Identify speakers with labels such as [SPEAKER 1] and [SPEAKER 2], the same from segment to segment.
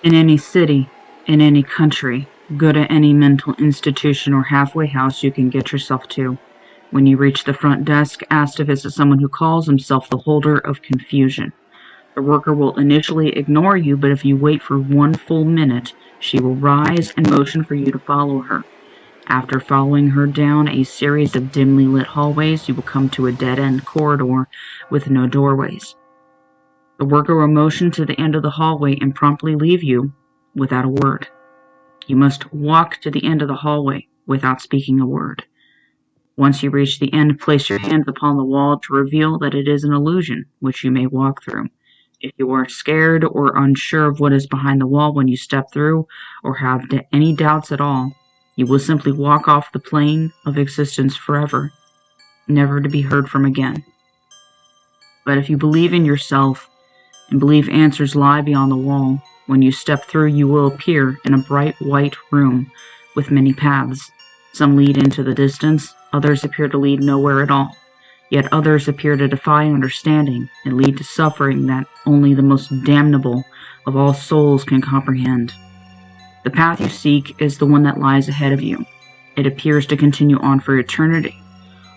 [SPEAKER 1] In any city, in any country, go to any mental institution or halfway house you can get yourself to. When you reach the front desk, ask to visit someone who calls himself the holder of confusion. The worker will initially ignore you, but if you wait for 1 full minute, she will rise and motion for you to follow her. After following her down a series of dimly lit hallways, you will come to a dead-end corridor with no doorways. The worker will motion to the end of the hallway and promptly leave you without a word. You must walk to the end of the hallway without speaking a word. Once you reach the end, place your hands upon the wall to reveal that it is an illusion which you may walk through. If you are scared or unsure of what is behind the wall when you step through, or have any doubts at all, you will simply walk off the plane of existence forever, never to be heard from again. But if you believe in yourself and believe answers lie beyond the wall, when you step through you will appear in a bright white room with many paths. Some lead into the distance, others appear to lead nowhere at all. Yet others appear to defy understanding and lead to suffering that only the most damnable of all souls can comprehend. The path you seek is the one that lies ahead of you. It appears to continue on for eternity.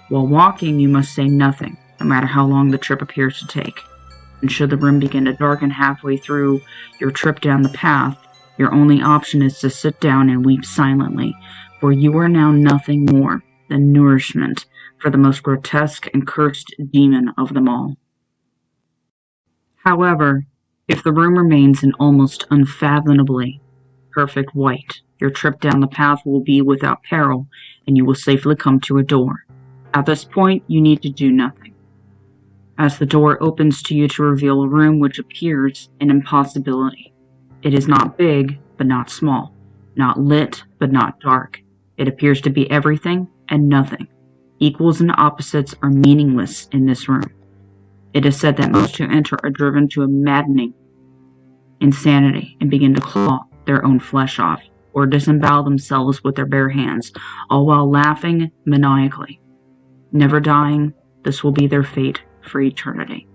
[SPEAKER 1] While walking, you must say nothing, no matter how long the trip appears to take. And should the room begin to darken halfway through your trip down the path, your only option is to sit down and weep silently, for you are now nothing more than nourishment for the most grotesque and cursed demon of them all. However, if the room remains in almost unfathomably perfect white, your trip down the path will be without peril, and you will safely come to a door. At this point, you need to do nothing, as the door opens to you to reveal a room which appears an impossibility. It is not big, but not small, not lit, but not dark. It appears to be everything and nothing. Equals and opposites are meaningless in this room. It is said that most who enter are driven to a maddening insanity and begin to claw their own flesh off, or disembowel themselves with their bare hands, all while laughing maniacally. Never dying, this will be their fate for eternity.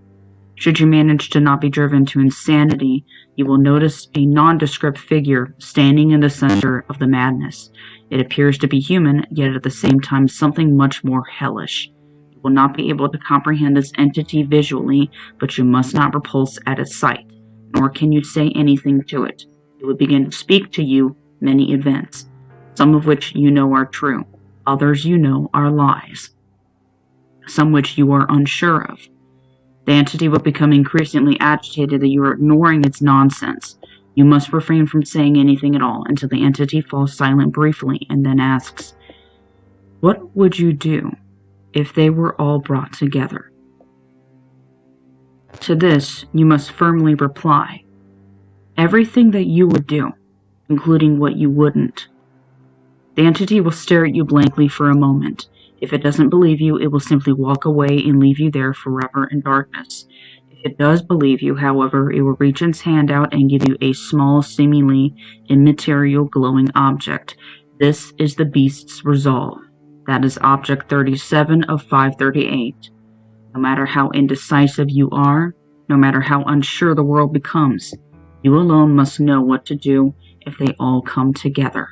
[SPEAKER 1] Should you manage to not be driven to insanity, you will notice a nondescript figure standing in the center of the madness. It appears to be human, yet at the same time something much more hellish. You will not be able to comprehend this entity visually, but you must not repulse at its sight, nor can you say anything to it. It will begin to speak to you many events, some of which you know are true, others you know are lies, some which you are unsure of. The entity will become increasingly agitated that you are ignoring its nonsense. You must refrain from saying anything at all until the entity falls silent briefly and then asks, "What would you do if they were all brought together?" To this, you must firmly reply, "Everything that you would do, including what you wouldn't." The entity will stare at you blankly for a moment. If it doesn't believe you, it will simply walk away and leave you there forever in darkness. If it does believe you, however, it will reach its hand out and give you a small, seemingly immaterial glowing object. This is the beast's resolve. That is object 37 of 538. No matter how indecisive you are, no matter how unsure the world becomes, you alone must know what to do if they all come together.